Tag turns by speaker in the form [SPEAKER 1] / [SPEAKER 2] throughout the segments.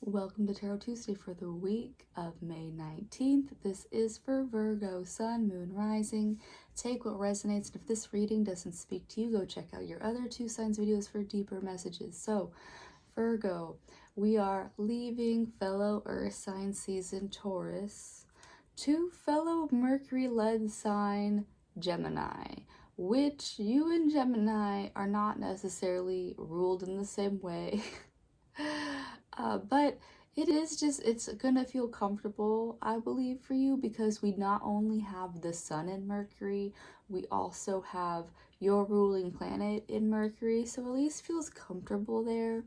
[SPEAKER 1] Welcome to Tarot Tuesday for the week of May 19th. This is for Virgo, Sun, Moon, Rising. Take what resonates, and if this reading doesn't speak to you, go check out your other two signs videos for deeper messages. So, Virgo, we are leaving fellow Earth sign season Taurus to fellow Mercury-led sign Gemini, which you and Gemini are not necessarily ruled in the same way. But it's gonna feel comfortable, I believe, for you, because we not only have the sun in Mercury, we also have your ruling planet in Mercury, so at least feels comfortable there.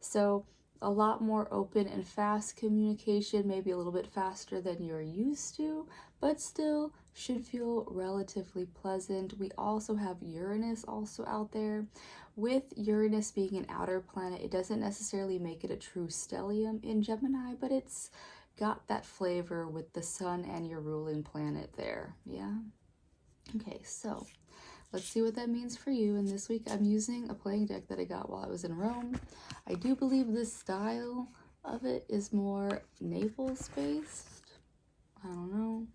[SPEAKER 1] So a lot more open and fast communication, maybe a little bit faster than you're used to, but still should feel relatively pleasant. We also have Uranus also out there. With Uranus being an outer planet, it doesn't necessarily make it a true stellium in Gemini, but it's got that flavor with the sun and your ruling planet there. Yeah? Okay, so let's see what that means for you. And this week I'm using a playing deck that I got while I was in Rome. I do believe this style of it is more Naples based. I don't know.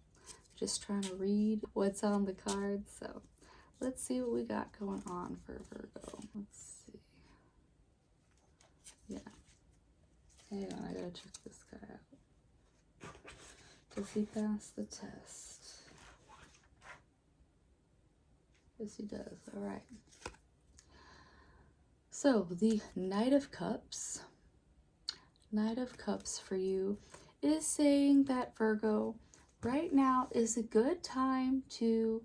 [SPEAKER 1] Just trying to read what's on the cards. So let's see what we got going on for Virgo. Let's see. Yeah. Hang on, I gotta check this guy out. Does he pass the test? Yes, he does. All right. So the Knight of Cups. Knight of Cups for you is saying that, Virgo, right now is a good time to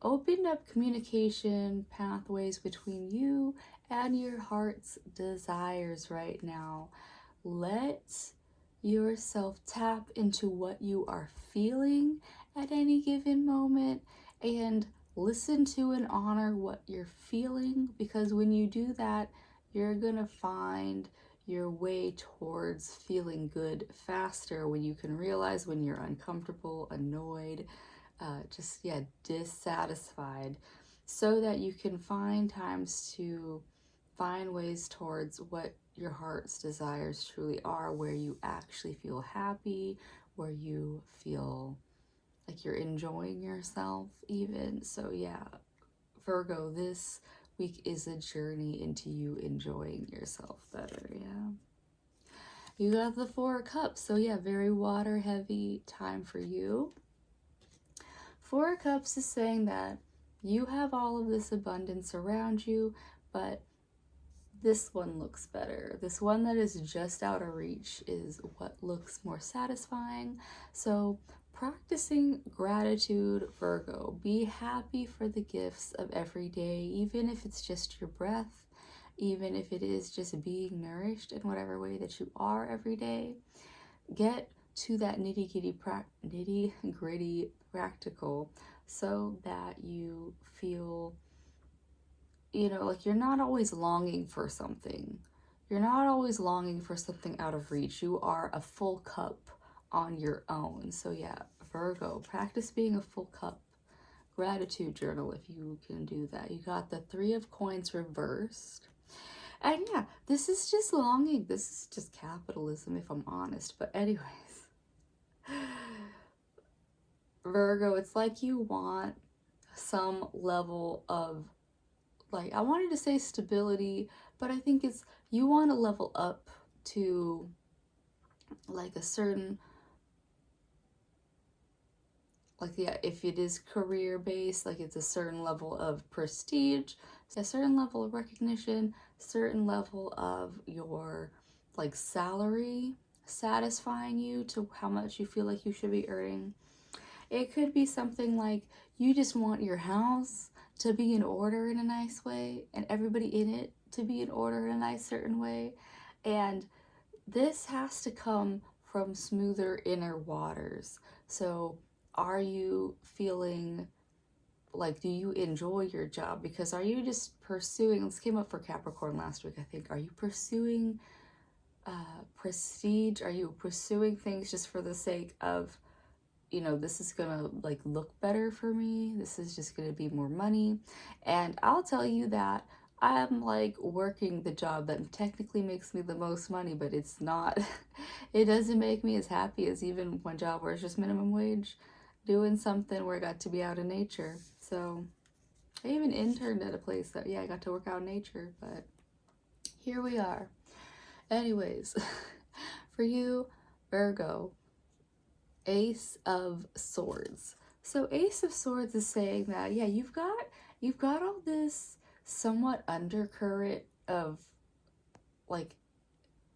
[SPEAKER 1] open up communication pathways between you and your heart's desires right now. Let yourself tap into what you are feeling at any given moment and listen to and honor what you're feeling, because when you do that, you're gonna find your way towards feeling good faster when you can realize when you're uncomfortable, annoyed, dissatisfied, so that you can find times to find ways towards what your heart's desires truly are, where you actually feel happy, where you feel like you're enjoying yourself even. So yeah, Virgo, this week is a journey into you enjoying yourself better. Yeah. You got the Four of Cups. So yeah, very water heavy time for you. Four of Cups is saying that you have all of this abundance around you, but this one looks better. This one that is just out of reach is what looks more satisfying. So practicing gratitude, Virgo. Be happy for the gifts of every day, even if it's just your breath, even if it is just being nourished in whatever way that you are every day. Get to that nitty gritty practical, so that you feel, like you're not always longing for something. You're not always longing for something out of reach. You are a full cup on your own. So yeah, Virgo, practice being a full cup. Gratitude journal if you can do that. You got the Three of Coins reversed. And yeah, this is just longing. This is just capitalism, if I'm honest. But anyways, Virgo, it's like you want some level of, like, I wanted to say stability, but I think it's, you want to level up to like a certain, like, yeah, if it is career based, like it's a certain level of prestige, a certain level of recognition, certain level of your like salary satisfying you to how much you feel like you should be earning. It could be something like you just want your house to be in order in a nice way, and everybody in it to be in order in a nice certain way. And this has to come from smoother inner waters. So are you feeling like, do you enjoy your job? Because are you just pursuing, this came up for Capricorn last week, I think, are you pursuing prestige? Are you pursuing things just for the sake of, this is gonna like look better for me, this is just gonna be more money? And I'll tell you that I'm like working the job that technically makes me the most money, but it's not, it doesn't make me as happy as even one job where it's just minimum wage, doing something where I got to be out in nature. So I even interned at a place that, yeah, I got to work out in nature, but here we are. Anyways, for you, Virgo, Ace of Swords. So Ace of Swords is saying that, yeah, you've got all this somewhat undercurrent of like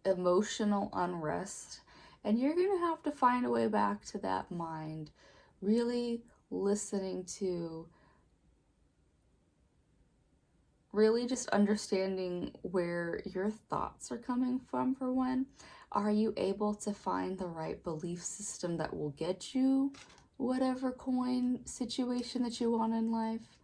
[SPEAKER 1] emotional unrest, and you're going to have to find a way back to that mind, really listening to, really just understanding where your thoughts are coming from. For one, are you able to find the right belief system that will get you whatever coin situation that you want in life?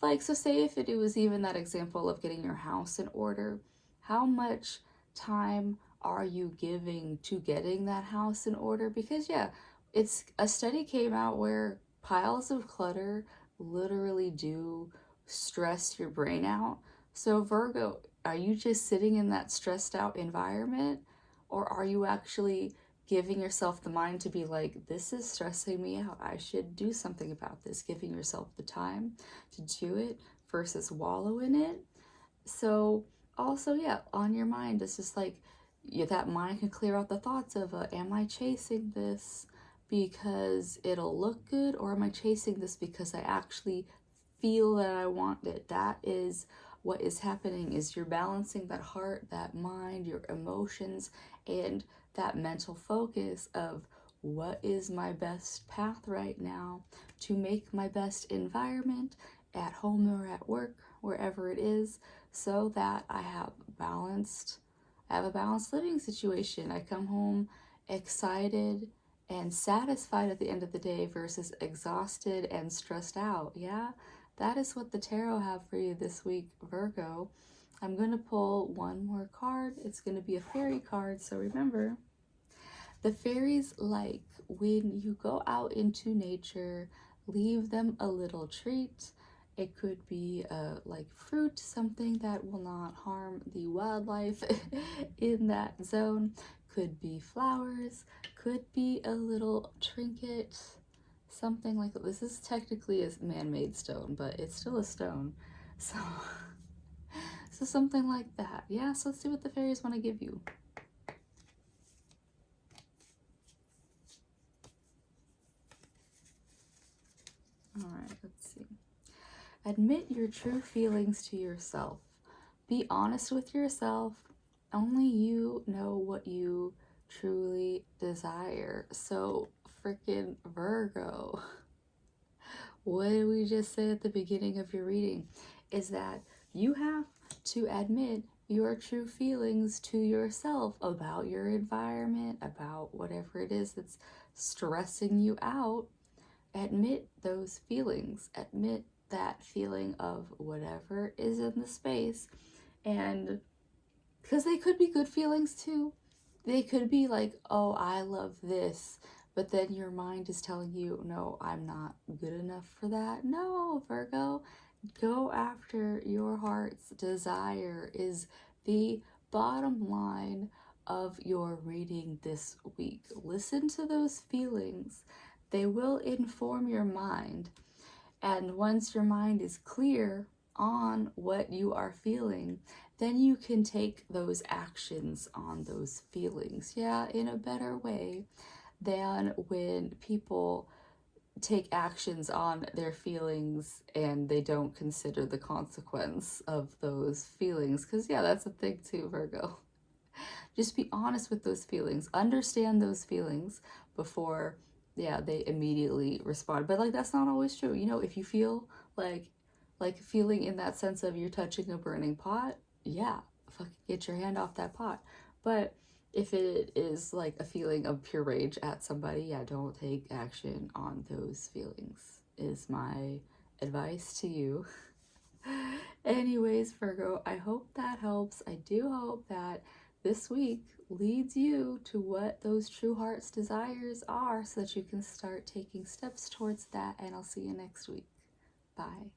[SPEAKER 1] Like, so say if it was even that example of getting your house in order, how much time are you giving to getting that house in order? Because yeah, it's a study came out where piles of clutter literally do stress your brain out. So Virgo, are you just sitting in that stressed out environment, or are you actually giving yourself the mind to be like, this is stressing me out, I should do something about this, giving yourself the time to do it versus wallow in it? So also, yeah, on your mind, it's just like, yeah, that mind can clear out the thoughts of, am I chasing this because it'll look good, or am I chasing this because I actually feel that I want it? That is what is happening, is you're balancing that heart, that mind, your emotions, and that mental focus of what is my best path right now to make my best environment at home or at work, wherever it is, so that I have a balanced living situation. I come home excited and satisfied at the end of the day versus exhausted and stressed out. Yeah, that is what the tarot have for you this week, Virgo. I'm going to pull one more card. It's going to be a fairy card. So remember, the fairies like when you go out into nature, leave them a little treat. It could be like fruit, something that will not harm the wildlife in that zone. Could be flowers, could be a little trinket, something like that. This is technically a man-made stone, but it's still a stone. So, so something like that. Yeah, so let's see what the fairies want to give you. All right, let's see. Admit your true feelings to yourself. Be honest with yourself. Only you know what you truly desire. So, freaking Virgo. What did we just say at the beginning of your reading? Is that you have to admit your true feelings to yourself about your environment, about whatever it is that's stressing you out. Admit those feelings. Admit that feeling of whatever is in the space. And because they could be good feelings too. They could be like, oh, I love this. But then your mind is telling you, no, I'm not good enough for that. No, Virgo, go after your heart's desire is the bottom line of your reading this week. Listen to those feelings. They will inform your mind. And once your mind is clear on what you are feeling, then you can take those actions on those feelings, yeah, in a better way than when people take actions on their feelings and they don't consider the consequence of those feelings. Because, yeah, that's a thing too, Virgo. Just be honest with those feelings, understand those feelings before, yeah, they immediately respond. But like, that's not always true. You know, if you feel like feeling in that sense of you're touching a burning pot, yeah, fucking get your hand off that pot. But if it is like a feeling of pure rage at somebody, yeah, don't take action on those feelings, is my advice to you. Anyways, Virgo, I hope that helps. I do hope that this week leads you to what those true heart's desires are so that you can start taking steps towards that. And I'll see you next week. Bye.